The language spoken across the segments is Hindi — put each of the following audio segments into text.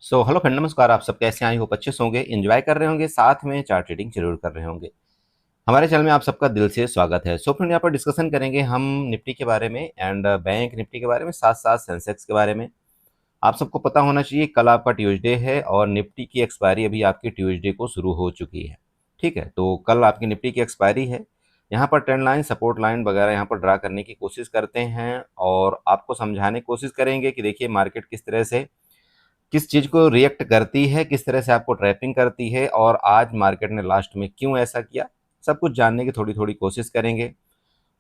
हेलो फ्रेंड, नमस्कार। आप सब कैसे? आई होप अच्छे से होंगे, एंजॉय कर रहे होंगे, साथ में चार्ट ट्रेडिंग जरूर कर रहे होंगे। हमारे चैनल में आप सबका दिल से स्वागत है। फ्रेंड, यहाँ पर डिस्कशन करेंगे हम निफ्टी के बारे में एंड बैंक निफ्टी के बारे में, साथ साथ सेंसेक्स के बारे में। आप सबको पता होना चाहिए, कल आपका ट्यूसडे है और निफ्टी की एक्सपायरी अभी आपकी ट्यूसडे को शुरू हो चुकी है। ठीक है, तो कल आपकी निफ्टी की एक्सपायरी है। यहाँ पर ट्रेंड लाइन, सपोर्ट लाइन वगैरह यहाँ पर ड्रा करने की कोशिश करते हैं और आपको समझाने की कोशिश करेंगे कि देखिए मार्केट किस तरह से, किस चीज़ को रिएक्ट करती है, किस तरह से आपको ट्रैपिंग करती है और आज मार्केट ने लास्ट में क्यों ऐसा किया, सब कुछ जानने की थोड़ी थोड़ी कोशिश करेंगे।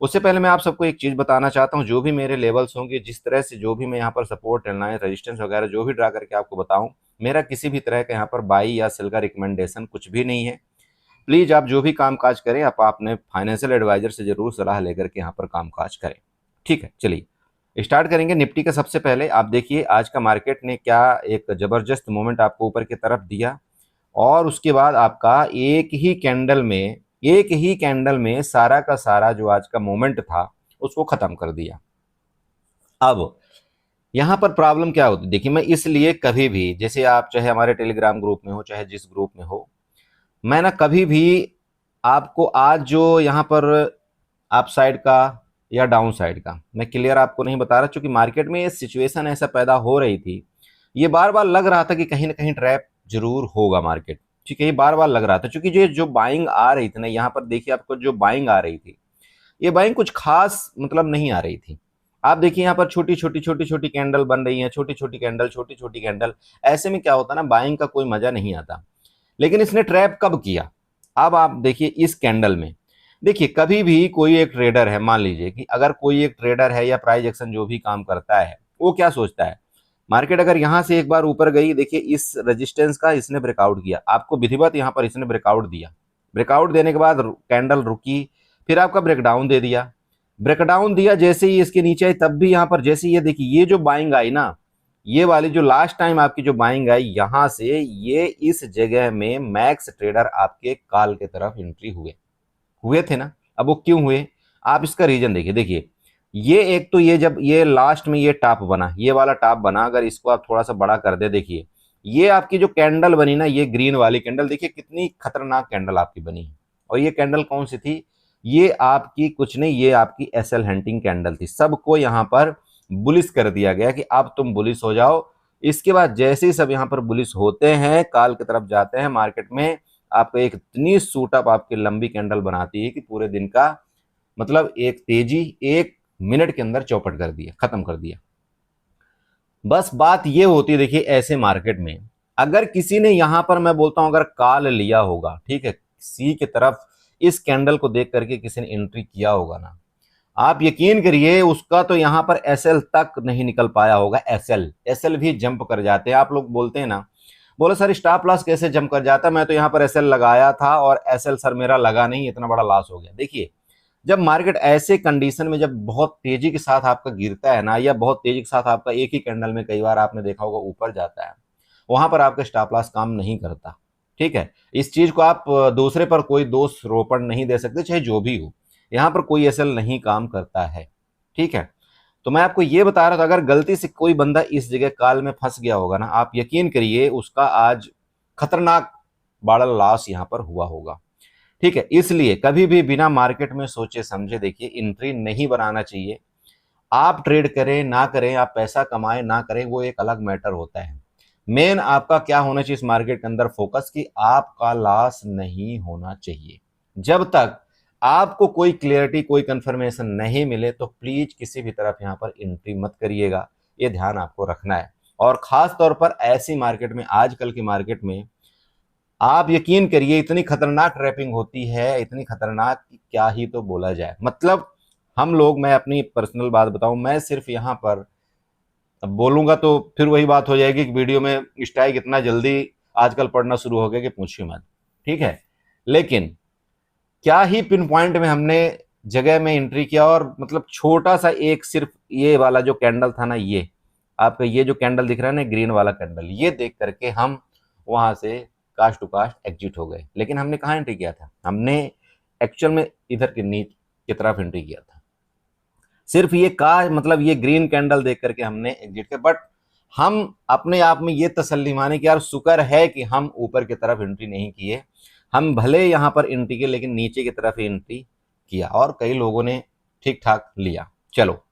उससे पहले मैं आप सबको एक चीज़ बताना चाहता हूँ, जो भी मेरे लेवल्स होंगे, जिस तरह से जो भी मैं यहाँ पर सपोर्ट, ट्रेंड लाइन, रेजिस्टेंस वगैरह जो भी ड्रा करके आपको बताऊँ, मेरा किसी भी तरह का यहाँ पर बाई या सेल का रिकमेंडेशन कुछ भी नहीं है। प्लीज़ आप जो भी काम काज करें, आप अपने फाइनेंशियल एडवाइजर से जरूर सलाह लेकर के यहाँ पर काम काज करें। ठीक है, चलिए स्टार्ट करेंगे निफ्टी का। सबसे पहले आप देखिए आज का मार्केट ने क्या एक ज़बरदस्त मूवमेंट आपको ऊपर की तरफ दिया और उसके बाद आपका एक ही कैंडल में सारा का सारा जो आज का मोमेंट था उसको ख़त्म कर दिया। अब यहाँ पर प्रॉब्लम क्या होती है, देखिए मैं इसलिए कभी भी, जैसे आप चाहे हमारे टेलीग्राम ग्रुप में हो चाहे जिस ग्रुप में हो, मैं ना कभी भी आपको आज जो यहाँ पर अप साइड का या डाउन साइड का मैं क्लियर आपको नहीं बता रहा, क्योंकि मार्केट में ये सिचुएशन ऐसा पैदा हो रही थी, ये बार बार लग रहा था कि कहीं ना कहीं ट्रैप जरूर होगा मार्केट। ठीक है, ये बार बार लग रहा था, क्योंकि जो जो बाइंग आ रही थी ना, यहाँ पर देखिए आपको जो बाइंग आ रही थी, ये बाइंग कुछ खास मतलब नहीं आ रही थी। आप देखिए यहाँ पर छोटी छोटी कैंडल बन रही है, छोटी छोटी कैंडल। ऐसे में क्या होता है ना, बाइंग का कोई मजा नहीं आता। लेकिन इसने ट्रैप कब किया, अब आप देखिए इस कैंडल में। देखिए कभी भी कोई एक ट्रेडर है, मान लीजिए कि अगर कोई एक ट्रेडर है या प्राइस एक्शन जो भी काम करता है, वो क्या सोचता है, मार्केट अगर यहां से एक बार ऊपर गई, देखिए इस रेजिस्टेंस का इसने ब्रेकआउट किया, आपको विधिवत यहां पर इसने ब्रेकआउट दिया। ब्रेकआउट देने के बाद कैंडल रुकी, फिर आपका ब्रेकडाउन दे दिया। ब्रेकडाउन दिया जैसे ही इसके नीचे आई, तब भी यहां पर जैसे ये देखिए, ये जो बाइंग आई ना, ये वाली जो लास्ट टाइम आपकी जो बाइंग आई यहां से, ये इस जगह में मैक्स ट्रेडर आपके कॉल के तरफ एंट्री हुए हुए थे ना। अब वो क्यों हुए, आप इसका रीजन देखिए। देखिए ये एक तो, ये जब ये लास्ट में ये टॉप बना, ये वाला टॉप बना, अगर इसको आप थोड़ा सा बड़ा कर दे, देखिए ये आपकी जो कैंडल बनी ना, ये ग्रीन वाली कैंडल, देखिए कितनी खतरनाक कैंडल आपकी बनी है। और ये कैंडल कौन सी थी, ये आपकी कुछ नहीं, ये आपकी एसएल हंटिंग कैंडल थी। सबको यहाँ पर बुलिस कर दिया गया कि अब तुम बुलिस हो जाओ। इसके बाद जैसे ही सब यहाँ पर बुलिस होते हैं, काल की तरफ जाते हैं, मार्केट में आपको एक इतनी सूटअप आपकी लंबी कैंडल बनाती है कि पूरे दिन का मतलब एक तेजी एक मिनट के अंदर चौपट कर दिया, खत्म कर दिया। बस बात ये होती है, देखिए ऐसे मार्केट में अगर किसी ने यहां पर, मैं बोलता हूं, अगर कॉल लिया होगा, ठीक है, सी की तरफ इस कैंडल को देख करके किसी ने एंट्री किया होगा ना, आप यकीन करिए उसका तो यहां पर एसएल तक नहीं निकल पाया होगा। एसएल एसएल भी जंप कर जाते हैं। आप लोग बोलते हैं ना, बोले सर स्टॉप लॉस कैसे जंप कर जाता है, मैं तो यहां पर एसएल लगाया था और एसएल सर मेरा लगा नहीं, इतना बड़ा लॉस हो गया। देखिए जब मार्केट ऐसे कंडीशन में, जब बहुत तेजी के साथ आपका गिरता है ना, या बहुत तेजी के साथ आपका एक ही कैंडल में कई बार आपने देखा होगा ऊपर जाता है, वहां पर आपका स्टॉप लॉस काम नहीं करता। ठीक है, इस चीज को आप दूसरे पर कोई दोष रोपण नहीं दे सकते, चाहे जो भी हो, यहां पर कोई एसएल नहीं काम करता है। ठीक है, तो मैं आपको ये बता रहा था, अगर गलती से कोई बंदा इस जगह काल में फंस गया होगा ना, आप यकीन करिए उसका आज खतरनाक बड़ा लॉस यहां पर हुआ होगा। ठीक है, इसलिए कभी भी बिना मार्केट में सोचे समझे देखिए एंट्री नहीं बनाना चाहिए। आप ट्रेड करें ना करें, आप पैसा कमाएं ना करें, वो एक अलग मैटर होता है। मेन आपका क्या होना चाहिए इस मार्केट के अंदर, फोकस, कि आपका लॉस नहीं होना चाहिए। जब तक आपको कोई क्लियरिटी, कोई कंफर्मेशन नहीं मिले, तो प्लीज किसी भी तरफ यहां पर एंट्री मत करिएगा। ये ध्यान आपको रखना है। और खास तौर पर ऐसी मार्केट में, आजकल की मार्केट में, आप यकीन करिए इतनी खतरनाक ट्रैपिंग होती है, इतनी खतरनाक कि क्या ही तो बोला जाए। मतलब हम लोग, मैं अपनी पर्सनल बात बताऊं, मैं सिर्फ यहाँ पर, अब बोलूंगा तो फिर वही बात हो जाएगी कि वीडियो में स्ट्राइक इतना जल्दी आजकल पड़ना शुरू हो गया कि पूछिए मत। ठीक है, लेकिन क्या ही पिन पॉइंट में हमने जगह में एंट्री किया, और मतलब छोटा सा एक, सिर्फ ये वाला जो कैंडल था ना, ये आपका ये जो कैंडल दिख रहा है ना, ग्रीन वाला कैंडल, ये देख करके हम वहां से कास्ट टू कास्ट एग्जिट हो गए। लेकिन हमने कहाँ एंट्री किया था, हमने एक्चुअल में इधर के नीचे की तरफ एंट्री किया था। सिर्फ ये का मतलब ये ग्रीन कैंडल देख करके हमने एग्जिट किया। बट हम अपने आप में ये तसल्ली माने कि यार शुक्र है कि हम ऊपर की तरफ एंट्री नहीं किए, हम भले यहाँ पर एंट्री किए लेकिन नीचे की तरफ एंट्री किया और कई लोगों ने ठीक ठाक लिया। चलो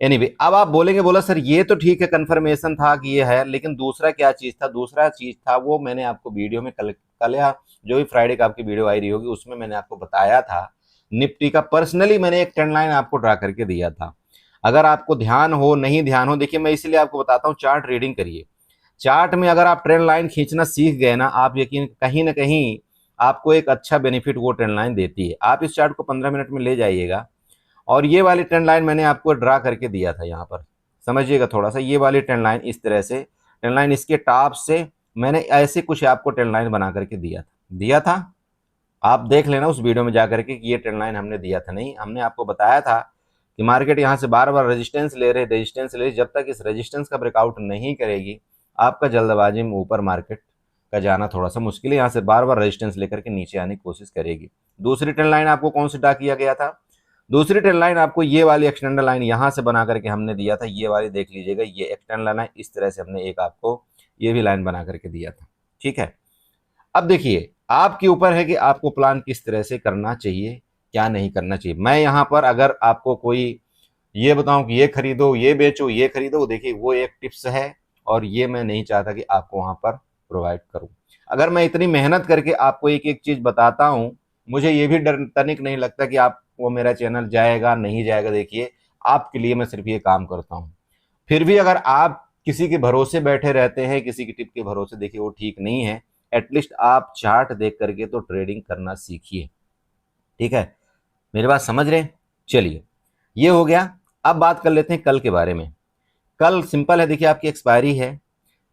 एनीवे, अब आप बोलेंगे बोला सर ये तो ठीक है कंफर्मेशन था कि ये है, लेकिन दूसरा क्या चीज था? दूसरा चीज था वो मैंने आपको वीडियो में कल या जो भी फ्राइडे का आपकी वीडियो आई रही होगी उसमें मैंने आपको बताया था। निफ्टी का पर्सनली मैंने एक ट्रेंड लाइन आपको ड्रा करके दिया था। अगर आपको ध्यान हो नहीं ध्यान हो, देखिए मैं इसलिए आपको बताता हूँ चार्ट रीडिंग करिए। चार्ट में अगर आप ट्रेंड लाइन खींचना सीख गए ना, आप यकीन कहीं ना कहीं आपको एक अच्छा बेनिफिट वो ट्रेंड लाइन देती है। आप इस चार्ट को 15 मिनट में ले जाइएगा और ये वाली ट्रेंड लाइन मैंने आपको ड्रा करके दिया था यहाँ पर, समझिएगा थोड़ा सा। ये वाली ट्रेंड लाइन इस तरह से, ट्रेंड लाइन इसके टॉप से मैंने ऐसे कुछ आपको ट्रेंड लाइन बना करके दिया था। आप देख लेना उस वीडियो में जाकर के कि ये ट्रेंड लाइन हमने दिया था। नहीं, हमने आपको बताया था कि मार्केट यहाँ से बार बार रेजिस्टेंस ले रही, जब तक इस रेजिस्टेंस का ब्रेकआउट नहीं करेगी आपका जल्दबाजी में ऊपर मार्केट का जाना थोड़ा सा मुश्किल है। यहाँ से बार बार रेजिस्टेंस लेकर के नीचे आने की कोशिश करेगी। दूसरी ट्रेंड लाइन आपको कौन सी ड्रा किया गया था? दूसरी ट्रेंड लाइन आपको ये वाली एक्सटेंडर लाइन यहाँ से बना करके हमने दिया था। ये वाली देख लीजिएगा, ये एक्सटेंडर लाइन इस तरह से हमने एक आपको ये भी लाइन बना करके दिया था। ठीक है, अब देखिए आपके ऊपर है कि आपको प्लान किस तरह से करना चाहिए, क्या नहीं करना चाहिए। मैं यहाँ पर अगर आपको कोई ये बताऊं कि ये खरीदो, ये बेचो, ये खरीदो, देखिए वो एक टिप्स है और ये मैं नहीं चाहता कि आपको वहां पर प्रोवाइड करूं। अगर मैं इतनी मेहनत करके आपको एक एक चीज बताता हूं, मुझे ये भी डर तनिक नहीं लगता कि आपको मेरा चैनल जाएगा नहीं जाएगा। देखिए आपके लिए मैं सिर्फ ये काम करता हूं। फिर भी अगर आप किसी के भरोसे बैठे रहते हैं, किसी की टिप के भरोसे, देखिए वो ठीक नहीं है। एटलीस्ट आप चार्ट देख करके तो ट्रेडिंग करना सीखिए। ठीक है, मेरी बात समझ रहे हैं? चलिए ये हो गया। अब बात कर लेते हैं कल के बारे में। कल सिंपल है, देखिए आपकी एक्सपायरी है।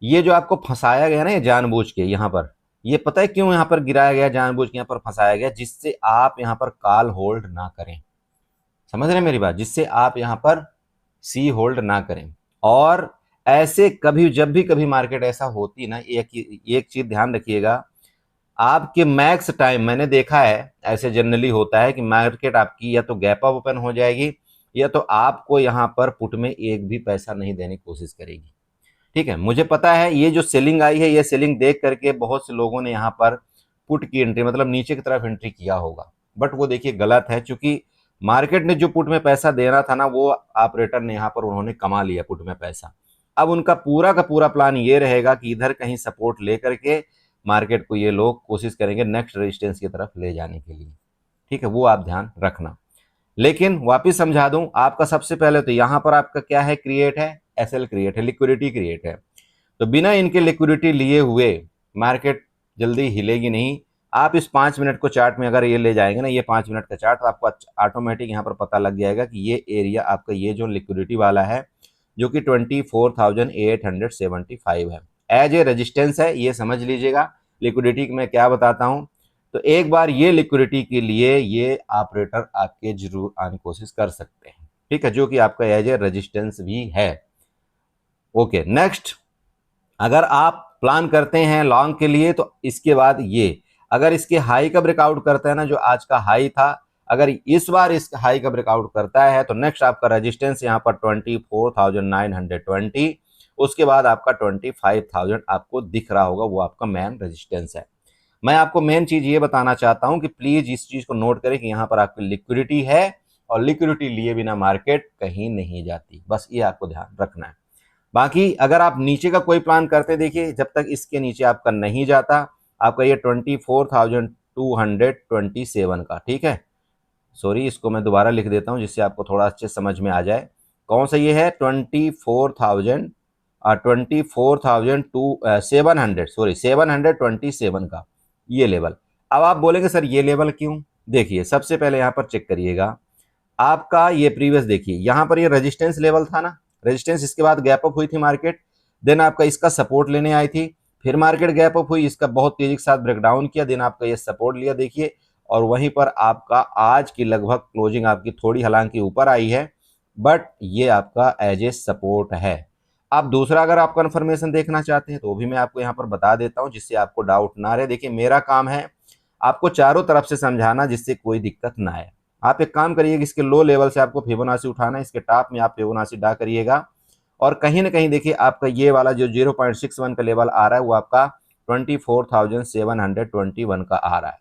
ये जो आपको फंसाया गया ना ये जानबूझ के यहाँ पर, ये पता है क्यों यहाँ पर गिराया गया, जानबूझ के यहाँ पर फंसाया गया? जिससे आप यहाँ पर कॉल होल्ड ना करें। समझ रहे हैं मेरी बात? जिससे आप यहाँ पर सी होल्ड ना करें। और ऐसे कभी जब भी कभी मार्केट ऐसा होती ना, एक चीज ध्यान रखिएगा, आपके मैक्स टाइम मैंने देखा है ऐसे जनरली होता है कि मार्केट आपकी या तो गैप अप ओपन हो जाएगी या तो आपको यहाँ पर पुट में एक भी पैसा नहीं देने की कोशिश करेगी। ठीक है, मुझे पता है ये जो सेलिंग आई है, ये सेलिंग देख करके बहुत से लोगों ने यहाँ पर पुट की एंट्री मतलब नीचे की तरफ एंट्री किया होगा, बट वो देखिए गलत है। क्योंकि मार्केट ने जो पुट में पैसा देना था ना, वो ऑपरेटर ने यहाँ पर उन्होंने कमा लिया पुट में पैसा। अब उनका पूरा का पूरा प्लान ये रहेगा कि इधर कहीं सपोर्ट लेकर के मार्केट को ये लोग कोशिश करेंगे नेक्स्ट रेजिस्टेंस की तरफ ले जाने के लिए। ठीक है, वो आप ध्यान रखना। लेकिन वापिस समझा दूं, आपका सबसे पहले तो यहाँ पर आपका क्या है, क्रिएट है, एसएल क्रिएट है, लिक्विडिटी क्रिएट है। तो बिना इनके लिक्विडिटी लिए हुए मार्केट जल्दी हिलेगी नहीं। आप इस 5 मिनट को चार्ट में अगर ये ले जाएंगे ना, ये 5 मिनट का चार्ट, तो आपको ऑटोमेटिक यहाँ पर पता लग जाएगा कि ये एरिया आपका ये जो लिक्विडिटी वाला है जो कि 24,875 है, एज ए रेजिस्टेंस है, ये समझ लीजिएगा। लिक्विडिटी मैं क्या बताता हूँ, तो एक बार ये लिक्विडिटी के लिए ये ऑपरेटर आपके जरूर आने की कोशिश कर सकते हैं। ठीक है, जो कि आपका एज ए रेजिस्टेंस भी है। ओके, नेक्स्ट, अगर आप प्लान करते हैं लॉन्ग के लिए तो इसके बाद ये अगर इसके हाई का ब्रेकआउट करता है ना, जो आज का हाई था, अगर इस बार इस हाई का ब्रेकआउट करता है तो नेक्स्ट आपका रेजिस्टेंस यहाँ पर 24,920, उसके बाद आपका 25,000 आपको दिख रहा होगा, वो आपका मेन रेजिस्टेंस है। मैं आपको मेन चीज ये बताना चाहता हूं कि प्लीज इस चीज को नोट करें कि यहाँ पर आपकी लिक्विडिटी है और लिक्विडिटी लिए बिना मार्केट कहीं नहीं जाती, बस ये आपको ध्यान रखना है। बाकी अगर आप नीचे का कोई प्लान करते, देखिए जब तक इसके नीचे आपका नहीं जाता, आपका ये 24,227 का, ठीक है, सॉरी इसको मैं दोबारा लिख देता हूं जिससे आपको थोड़ा अच्छे समझ में आ जाए। कौन सा ये है, 727 सॉरी 727 का ये लेवल। अब आप बोलेंगे सर ये लेवल क्यों? देखिए सबसे पहले यहाँ पर चेक करिएगा, आपका ये प्रीवियस देखिए, यहाँ पर ये रेजिस्टेंस लेवल था ना, रेजिस्टेंस, इसके बाद गैप अप हुई थी मार्केट, देन आपका इसका सपोर्ट लेने आई थी, फिर मार्केट गैप अप हुई, इसका बहुत तेजी के साथ ब्रेकडाउन किया, देन आपका ये सपोर्ट लिया देखिए, और वहीं पर आपका आज की लगभग क्लोजिंग आपकी थोड़ी हालांकि ऊपर आई है, बट ये आपका एज ए सपोर्ट है। अब दूसरा अगर आप कंफर्मेशन देखना चाहते हैं तो भी मैं आपको यहाँ पर बता देता हूँ जिससे आपको डाउट ना रहे। देखिए मेरा काम है आपको चारों तरफ से समझाना जिससे कोई दिक्कत ना आए। आप एक काम करिएगा, इसके लो लेवल से आपको फिबोनाची उठाना है, इसके टॉप में आप फिबोनाची ड्रा करिएगा और कहीं ना कहीं देखिए आपका ये वाला जो 0.61 का लेवल आ रहा है वो आपका 24,721 का आ रहा है।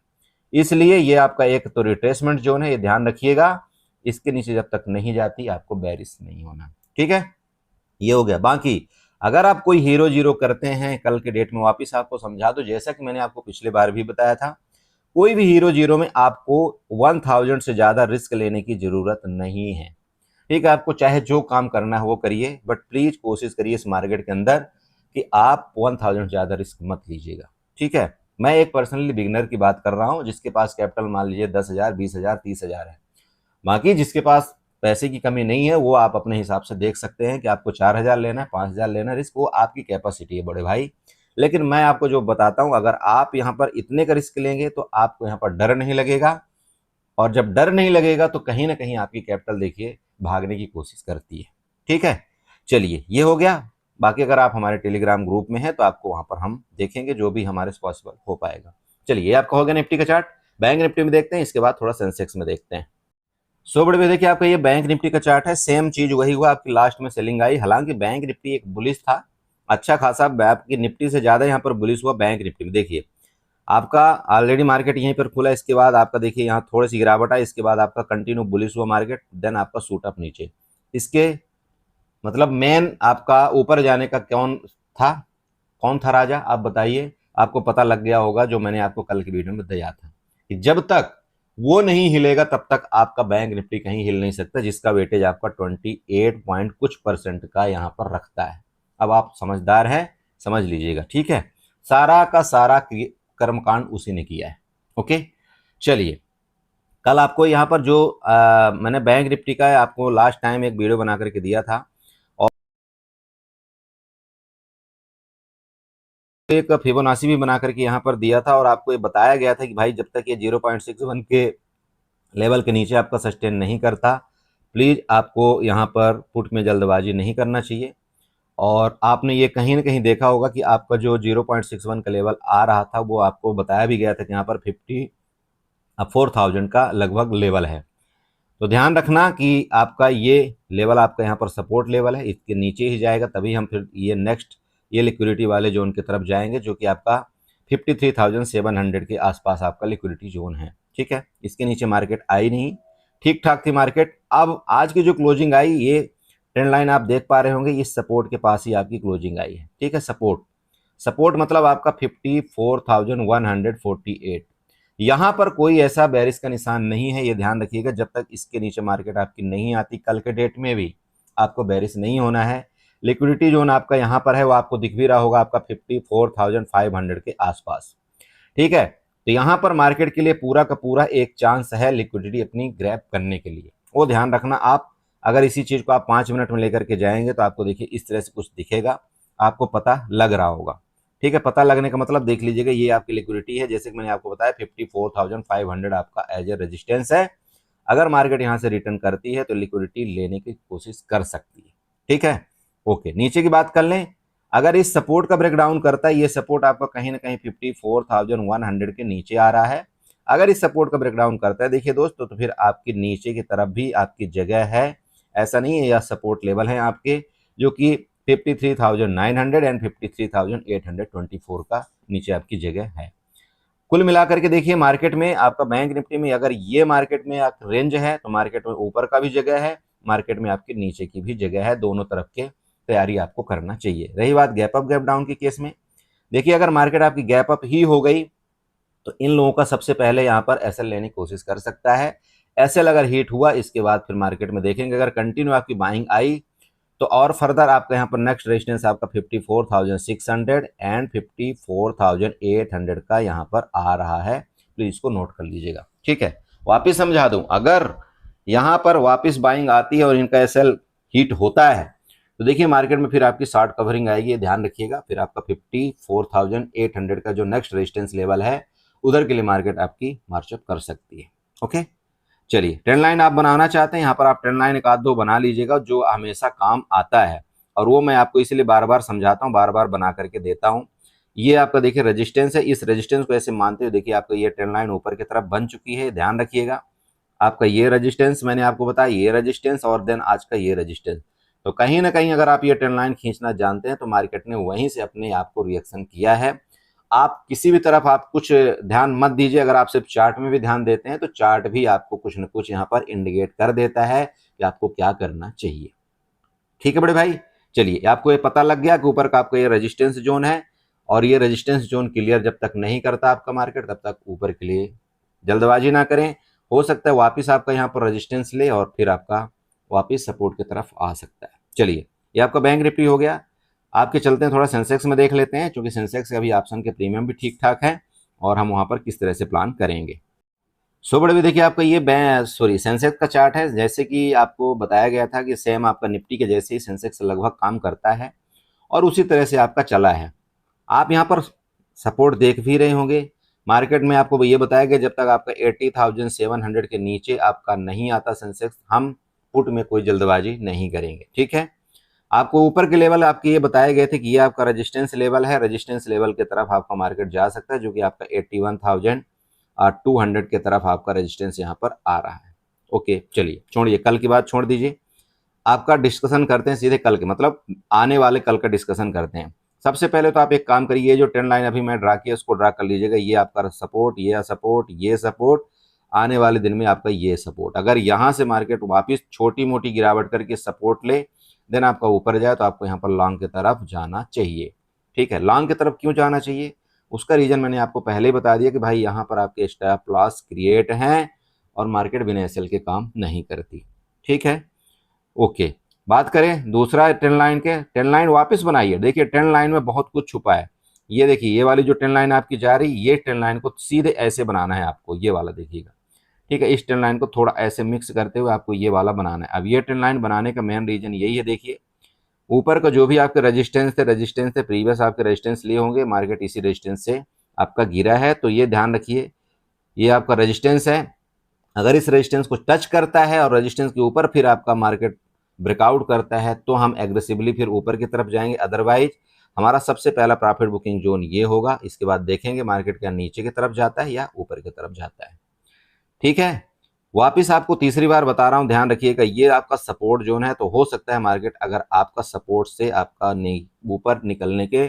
इसलिए ये आपका एक तो रिट्रेसमेंट जोन है, ये ध्यान रखिएगा। इसके नीचे जब तक नहीं जाती आपको बेरिश नहीं होना। ठीक है, ये हो गया। बाकी अगर आप कोई हीरो जीरो करते हैं कल के डेट में, वापिस आपको समझा दो, जैसा कि मैंने आपको पिछले बार भी बताया था, कोई भी हीरो जीरो में आपको 1000 से ज्यादा रिस्क लेने की जरूरत नहीं है। ठीक है, आपको चाहे जो काम करना है वो करिए, बट प्लीज कोशिश करिए इस मार्केट के अंदर कि आप 1000 ज्यादा रिस्क मत लीजिएगा। ठीक है, मैं एक पर्सनली बिगनर की बात कर रहा हूं जिसके पास कैपिटल मान लीजिए 10,000, 20,000, 30,000 है। बाकी जिसके पास पैसे की कमी नहीं है वो आप अपने हिसाब से देख सकते हैं कि आपको 4,000 लेना है, 5,000 लेना है, रिस्क वो आपकी कैपेसिटी है बड़े भाई। लेकिन मैं आपको जो बताता हूं, अगर आप यहाँ पर इतने का रिस्क लेंगे तो आपको यहाँ पर डर नहीं लगेगा, और जब डर नहीं लगेगा तो कहीं ना कहीं आपकी कैपिटल देखिए भागने की कोशिश करती है। ठीक है, चलिए ये हो गया। बाकी अगर आप हमारे टेलीग्राम ग्रुप में हैं तो आपको वहां पर हम देखेंगे जो भी हमारे से पॉसिबल हो पाएगा। चलिए, ये आपका हो गया निफ्टी का चार्ट। बैंक निफ्टी में देखते हैं, इसके बाद थोड़ा सेंसेक्स में देखते हैं। सो बड़े देखिए आपका ये बैंक निफ्टी का चार्ट है, सेम चीज वही हुआ, आपकी लास्ट में सेलिंग आई। हालांकि बैंक निफ्टी एक बुलिश था अच्छा खासा, आपकी निफ्टी से ज्यादा यहाँ पर बुलिश हुआ बैंक निफ्टी में। देखिए आपका ऑलरेडी मार्केट यहीं पर खुला, इसके बाद आपका देखिए यहाँ थोड़ी सी गिरावट आई, इसके बाद आपका कंटिन्यू बुलिश हुआ मार्केट, देन आपका शूट अप नीचे। इसके मतलब मेन आपका ऊपर जाने का कौन था राजा, आप बताइए। आपको पता लग गया होगा जो मैंने आपको कल की वीडियो में बताया था कि जब तक वो नहीं हिलेगा तब तक आपका बैंक निफ्टी कहीं हिल नहीं सकता, जिसका वेटेज आपका 28 पॉइंट कुछ परसेंट का यहाँ पर रखता है। अब आप समझदार हैं, समझ लीजिएगा। ठीक है, सारा का सारा कर्मकांड उसी ने किया है। ओके, चलिए कल आपको यहाँ पर जो मैंने बैंक निफ्टी का आपको लास्ट टाइम एक वीडियो बना करके दिया था, और एक फिबोनाची भी बना करके यहाँ पर दिया था, और आपको ये बताया गया था कि भाई जब तक ये 0.61 के लेवल के नीचे आपका सस्टेन नहीं करता, प्लीज़ आपको यहाँ पर पुट में जल्दबाजी नहीं करना चाहिए। और आपने ये कहीं ना कहीं देखा होगा कि आपका जो 0.61 का लेवल आ रहा था वो आपको बताया भी गया था कि यहाँ पर 54,000 का लगभग लेवल है। तो ध्यान रखना कि आपका ये लेवल आपका यहाँ पर सपोर्ट लेवल है, इसके नीचे ही जाएगा तभी हम फिर ये नेक्स्ट ये लिक्विडिटी वाले जोन की तरफ जाएंगे, जो कि आपका 53,700 के आसपास आपका लिक्विडिटी जोन है। ठीक है, इसके नीचे मार्केट आई नहीं, ठीक ठाक थी मार्केट। अब आज की जो क्लोजिंग आई, ये ट्रेंड लाइन आप देख पा रहे होंगे, इस सपोर्ट के पास ही आपकी क्लोजिंग आई है। ठीक है, सपोर्ट मतलब आपका 54,148। यहां पर कोई ऐसा बेरिश का निशान नहीं है, ये ध्यान रखिएगा। जब तक इसके नीचे मार्केट आपकी नहीं आती, कल के डेट में भी आपको बेरिश नहीं होना है। लिक्विडिटी जोन आपका यहाँ पर है, वो आपको दिख भी रहा होगा, आपका 54,500 के आसपास। ठीक है, तो यहाँ पर मार्केट के लिए पूरा का पूरा एक चांस है लिक्विडिटी अपनी ग्रैब करने के लिए, वो ध्यान रखना आप। अगर इसी चीज को आप 5 मिनट में लेकर के जाएंगे तो आपको देखिए इस तरह से कुछ दिखेगा, आपको पता लग रहा होगा। ठीक है, पता लगने का मतलब देख लीजिएगा, ये आपकी लिक्विडिटी है, जैसे कि मैंने आपको बताया 54,500 आपका एज ए रेजिस्टेंस है। अगर मार्केट यहाँ से रिटर्न करती है तो लिक्विडिटी लेने की कोशिश कर सकती है। ठीक है, ओके, नीचे की बात कर लें। अगर इस सपोर्ट का ब्रेकडाउन करता है, ये सपोर्ट आपका कहीं ना कहीं 54,100 के नीचे आ रहा है। अगर इस सपोर्ट का ब्रेकडाउन करता है देखिए दोस्तों, तो फिर आपकी नीचे की तरफ भी आपकी जगह है, ऐसा नहीं है। यह सपोर्ट लेवल है आपके, जो कि 53,900 एंड 53,824 का नीचे आपकी जगह है। कुल मिलाकर के देखिए मार्केट में आपका बैंक निफ्टी में अगर ये मार्केट में आप रेंज है तो मार्केट में ऊपर का भी जगह है, मार्केट में आपके नीचे की भी जगह है, दोनों तरफ के तैयारी आपको करना चाहिए। रही बात गैप अप गैप डाउन के केस में, देखिए अगर मार्केट आपकी गैप अप ही हो गई तो इन लोगों का सबसे पहले यहाँ पर एसएल लेने की कोशिश कर सकता है। एसएल अगर हिट हुआ, इसके बाद फिर मार्केट में देखेंगे अगर कंटिन्यू आपकी बाइंग आई तो और फर्दर आपका यहाँ पर नेक्स्ट रेजिस्टेंस आपका 54,600 एंड 54,800 का यहाँ पर आ रहा है। प्लीज इसको नोट कर लीजिएगा। ठीक है, वापिस समझा दूं, अगर यहाँ पर वापिस बाइंग आती है और इनका एसएल हिट होता है तो देखिए मार्केट में फिर आपकी शॉर्ट कवरिंग आएगी, ध्यान रखिएगा। फिर आपका 54,800 का जो नेक्स्ट रेजिस्टेंस लेवल है उधर के लिए मार्केट आपकी मार्चअप कर सकती है। ओके, चलिए ट्रेंड लाइन आप बनाना चाहते हैं, यहाँ पर आप ट्रेंड लाइन एक आध दो बना लीजिएगा जो हमेशा काम आता है, और वो मैं आपको इसलिए बार बार समझाता हूँ, बार बार बना करके देता हूँ। ये आपका देखिए रेजिस्टेंस है, इस रेजिस्टेंस को ऐसे मानते हुए देखिए आपका ये ट्रेंड लाइन ऊपर की तरफ बन चुकी है, ध्यान रखिएगा। आपका ये रेजिस्टेंस मैंने आपको बताया, ये रेजिस्टेंस और देन आज का ये रेजिस्टेंस, तो कहीं ना कहीं अगर आप ये ट्रेंड लाइन खींचना जानते हैं तो मार्केट ने वहीं से अपने आप को रिएक्शन किया है। आप किसी भी तरफ आप कुछ ध्यान मत दीजिए, अगर आप सिर्फ चार्ट में भी ध्यान देते हैं तो चार्ट भी आपको कुछ न कुछ यहाँ पर इंडिकेट कर देता है कि आपको क्या करना चाहिए। ठीक है बड़े भाई, चलिए आपको ये पता लग गया कि ऊपर का आपका ये रेजिस्टेंस जोन है, और ये रेजिस्टेंस जोन क्लियर जब तक नहीं करता आपका मार्केट तब तक ऊपर के लिए जल्दबाजी ना करें। हो सकता है वापस आपका यहाँ पर रेजिस्टेंस ले और फिर आपका वापस सपोर्ट की तरफ आ सकता है। चलिए ये आपका बैंक निफ्टी हो गया। आपके चलते हैं थोड़ा सेंसेक्स में देख लेते हैं, क्योंकि सेंसेक्स का भी ऑप्शन के प्रीमियम भी ठीक ठाक है और हम वहाँ पर किस तरह से प्लान करेंगे। सो बड़े भी देखिए आपका ये सेंसेक्स का चार्ट है। जैसे कि आपको बताया गया था कि सेम आपका निफ्टी के जैसे ही सेंसेक्स लगभग काम करता है और उसी तरह से आपका चला है। आप यहाँ पर सपोर्ट देख भी रहे होंगे। मार्केट में आपको ये बताया गया जब तक आपका 80,700 के नीचे आपका नहीं आता सेंसेक्स, हम पुट में कोई जल्दबाजी नहीं करेंगे। ठीक है, आपको ऊपर के लेवल आपके ये बताए गए थे कि ये आपका रेजिस्टेंस लेवल है, रेजिस्टेंस लेवल की तरफ आपका मार्केट जा सकता है, जो कि आपका 81,200 की तरफ आपका रेजिस्टेंस यहाँ पर आ रहा है। ओके चलिए छोड़िए, कल की बात छोड़ दीजिए, आपका डिस्कशन करते हैं सीधे कल के, मतलब आने वाले कल का डिस्कशन करते हैं। सबसे पहले तो आप एक काम करिए, ये जो ट्रेंड लाइन अभी मैं ड्रा किया उसको ड्रा कर लीजिएगा। ये आपका सपोर्ट, ये सपोर्ट, ये सपोर्ट, आने वाले दिन में आपका ये सपोर्ट। अगर यहाँ से मार्केट वापस छोटी मोटी गिरावट करके सपोर्ट ले, देन आपका ऊपर जाए तो आपको यहाँ पर लॉन्ग की तरफ जाना चाहिए। ठीक है, लॉन्ग की तरफ क्यों जाना चाहिए उसका रीजन मैंने आपको पहले ही बता दिया कि भाई यहाँ पर आपके स्टॉप लॉस क्रिएट हैं और मार्केट बिना एसएल के काम नहीं करती। ठीक है, ओके। बात करें दूसरा ट्रेंड लाइन के, ट्रेंड लाइन वापस बनाइए। देखिए ट्रेंड लाइन में बहुत कुछ छुपा है। ये देखिए ये वाली जो ट्रेंड लाइन आपकी जा रही, ये ट्रेंड लाइन को सीधे ऐसे बनाना है आपको, ये वाला देखिएगा। ठीक है, इस ट्रेंड लाइन को थोड़ा ऐसे मिक्स करते हुए आपको ये वाला बनाना है। अब ये ट्रेंड लाइन बनाने का मेन रीजन यही है, देखिए ऊपर का जो भी आपके रेजिस्टेंस थे प्रीवियस आपके रेजिस्टेंस लिए होंगे, मार्केट इसी रेजिस्टेंस से आपका गिरा है, तो ये ध्यान रखिए ये आपका रेजिस्टेंस है। अगर इस रेजिस्टेंस को टच करता है और रेजिस्टेंस के ऊपर फिर आपका मार्केट ब्रेकआउट करता है तो हम एग्रेसिवली फिर ऊपर की तरफ जाएंगे। अदरवाइज हमारा सबसे पहला प्रॉफिट बुकिंग जोन ये होगा, इसके बाद देखेंगे मार्केट क्या नीचे की तरफ जाता है या ऊपर की तरफ जाता है। ठीक है, वापिस आपको तीसरी बार बता रहा हूं, ध्यान रखिएगा ये आपका सपोर्ट जोन है। तो हो सकता है मार्केट अगर आपका सपोर्ट से आपका ऊपर निकलने के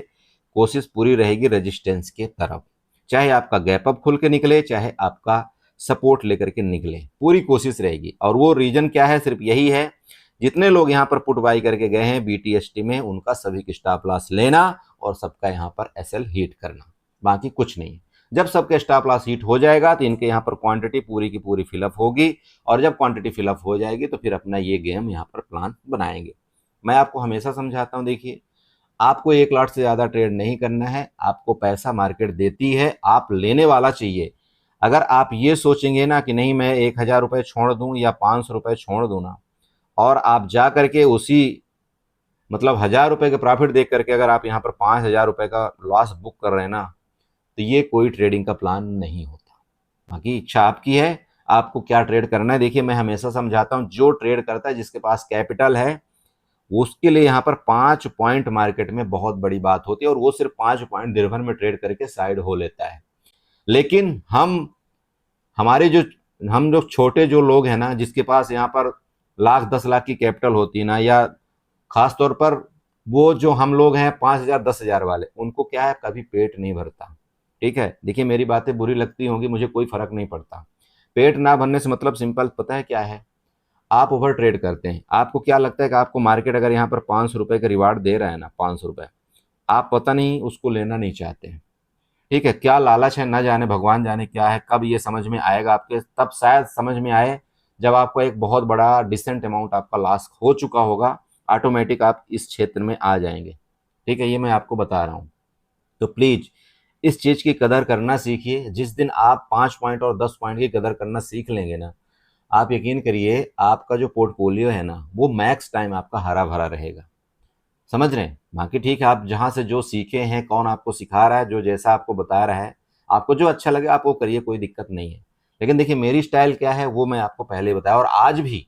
कोशिश पूरी रहेगी रेजिस्टेंस के तरफ, चाहे आपका गैप अप खुल के निकले चाहे आपका सपोर्ट लेकर के निकले, पूरी कोशिश रहेगी। और वो रीजन क्या है, सिर्फ यही है, जितने लोग यहाँ पर पुट बाई करके गए हैं बीटीएसटी में, उनका सभी की स्टॉप लॉस लेना और सबका यहाँ पर एसएल हिट करना, बाकी कुछ नहीं। जब सबके स्टॉप लॉस हिट हो जाएगा तो इनके यहाँ पर क्वांटिटी पूरी की पूरी फिलअप होगी, और जब क्वांटिटी फिलअप हो जाएगी तो फिर अपना ये गेम यहाँ पर प्लान बनाएंगे। मैं आपको हमेशा समझाता हूँ, देखिए आपको 1 लाख से ज़्यादा ट्रेड नहीं करना है, आपको पैसा मार्केट देती है, आप लेने वाला चाहिए। अगर आप ये सोचेंगे ना कि नहीं मैं 1,000 रुपये छोड़ दूँ या 500 रुपये छोड़ दूँ ना, और आप जा करके उसी मतलब 1,000 रुपये के प्रॉफिट देख करके अगर आप यहाँ पर 5,000 रुपये का लॉस बुक कर रहे हैं ना, तो ये कोई ट्रेडिंग का प्लान नहीं होता। बाकी इच्छा आपकी है, आपको क्या ट्रेड करना है। देखिए मैं हमेशा समझाता हूँ, जो ट्रेड करता है जिसके पास कैपिटल है उसके लिए यहाँ पर 5 पॉइंट मार्केट में बहुत बड़ी बात होती है, और वो सिर्फ 5 पॉइंट दिन भर में ट्रेड करके साइड हो लेता है। लेकिन हमारे जो हम लोग छोटे जो लोग हैं ना, जिसके पास यहाँ पर लाख 10 लाख की कैपिटल होती है ना, या खास तौर पर वो जो हम लोग हैं 5,000 10,000 वाले, उनको क्या है कभी पेट नहीं भरता। ठीक है, देखिए मेरी बातें बुरी लगती होंगी, मुझे कोई फर्क नहीं पड़ता। पेट ना भरने से मतलब सिंपल पता है क्या है, आप ओवर ट्रेड करते हैं। आपको क्या लगता है कि आपको मार्केट अगर यहाँ पर 500 रुपये का रिवार्ड दे रहा है ना, 500 रुपये, आप पता नहीं उसको लेना नहीं चाहते हैं। ठीक है, क्या लालच है न जाने, भगवान जाने क्या है, कब ये समझ में आएगा आपके, तब शायद समझ में आए जब आपको एक बहुत बड़ा डिसेंट अमाउंट आपका लॉस हो चुका होगा, ऑटोमेटिक आप इस क्षेत्र में आ जाएंगे। ठीक है, ये मैं आपको बता रहा हूँ। तो प्लीज़ इस चीज़ की कदर करना सीखिए। जिस दिन आप 5 पॉइंट और 10 पॉइंट की कदर करना सीख लेंगे ना, आप यकीन करिए आपका जो पोर्टफोलियो है ना, वो मैक्स टाइम आपका हरा भरा रहेगा। समझ रहे हैं। बाकी ठीक है, आप जहाँ से जो सीखे हैं, कौन आपको सिखा रहा है, जो जैसा आपको बता रहा है, आपको जो अच्छा लगे आप वो करिए, कोई दिक्कत नहीं है। लेकिन देखिए मेरी स्टाइल क्या है वो मैं आपको पहले बताया, और आज भी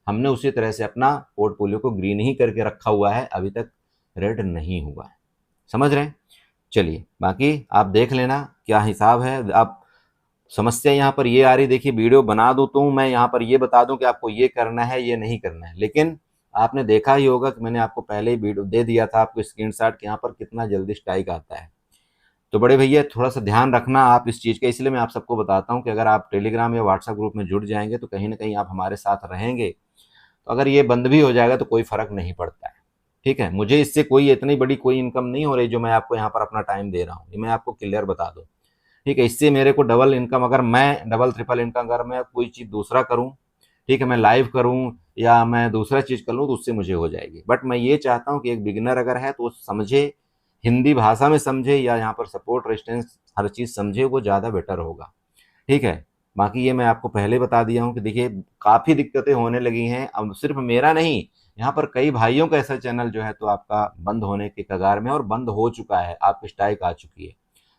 हमने उसी तरह से अपना पोर्टफोलियो को ग्रीन ही करके रखा हुआ है, अभी तक रेड नहीं हुआ है। समझ रहे हैं। चलिए बाकी आप देख लेना क्या हिसाब है। आप समस्या यहाँ पर ये आ रही, देखिए वीडियो बना दूँ तो मैं यहाँ पर ये बता दूँ कि आपको ये करना है ये नहीं करना है, लेकिन आपने देखा ही होगा कि मैंने आपको पहले ही वीडियो दे दिया था आपको स्क्रीनशॉट कि यहाँ पर कितना जल्दी स्ट्राइक आता है। तो बड़े भैया थोड़ा सा ध्यान रखना आप इस चीज़ का, इसलिए मैं आप सबको बताता हूँ कि अगर आप टेलीग्राम या व्हाट्सएप ग्रुप में जुड़ जाएंगे तो कहीं ना कहीं आप हमारे साथ रहेंगे। तो अगर ये बंद भी हो जाएगा तो कोई फ़र्क नहीं पड़ता है, ठीक है। मुझे इससे कोई इतनी बड़ी कोई इनकम नहीं हो रही जो मैं आपको यहाँ पर अपना टाइम दे रहा हूँ, ये मैं आपको क्लियर बता दूँ, ठीक है। इससे मेरे को डबल इनकम, अगर मैं डबल ट्रिपल इनकम अगर मैं कोई चीज़ दूसरा करूँ, ठीक है, मैं लाइव करूँ या मैं दूसरा चीज़ कर लूँ तो उससे मुझे हो जाएगी। बट मैं ये चाहता हूँ कि एक बिगिनर अगर है तो वो समझे, हिंदी भाषा में समझे या यहाँ पर सपोर्ट रेजिस्टेंस हर चीज़ समझे, वो ज़्यादा बेटर होगा, ठीक है। बाकी ये मैं आपको पहले बता दिया हूँ कि देखिए काफ़ी दिक्कतें होने लगी हैं, अब सिर्फ मेरा नहीं, यहाँ पर कई भाइयों का ऐसा चैनल जो है तो आपका बंद होने के कगार में और बंद हो चुका है, आपकी स्ट्राइक आ चुकी है।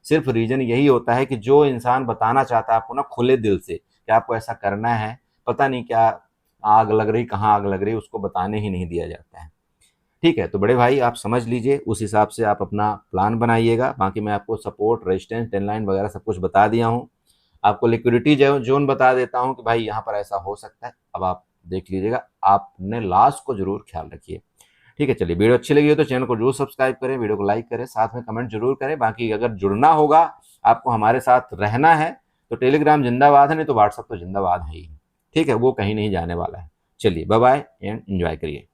सिर्फ रीज़न यही होता है कि जो इंसान बताना चाहता है आपको ना खुले दिल से कि आपको ऐसा करना है, पता नहीं क्या आग लग रही, कहाँ आग लग रही, उसको बताने ही नहीं दिया जाता है, ठीक है। तो बड़े भाई आप समझ लीजिए, उस हिसाब से आप अपना प्लान बनाइएगा। बाकी मैं आपको सपोर्ट रेजिस्टेंस डेडलाइन वगैरह सब कुछ बता दिया हूँ, आपको लिक्विडिटी जोन बता देता हूँ कि भाई यहाँ पर ऐसा हो सकता है। अब आप देख लीजिएगा, आपने लास्ट को जरूर ख्याल रखिए, ठीक है। चलिए वीडियो अच्छी लगी हो तो चैनल को जरूर सब्सक्राइब करें, वीडियो को लाइक करें, साथ में कमेंट जरूर करें। बाकी अगर जुड़ना होगा, आपको हमारे साथ रहना है तो टेलीग्राम जिंदाबाद है, नहीं तो व्हाट्सअप तो जिंदाबाद है ही, ठीक है, वो कहीं नहीं जाने वाला है। चलिए बाय बाय एंड एंजॉय करिए।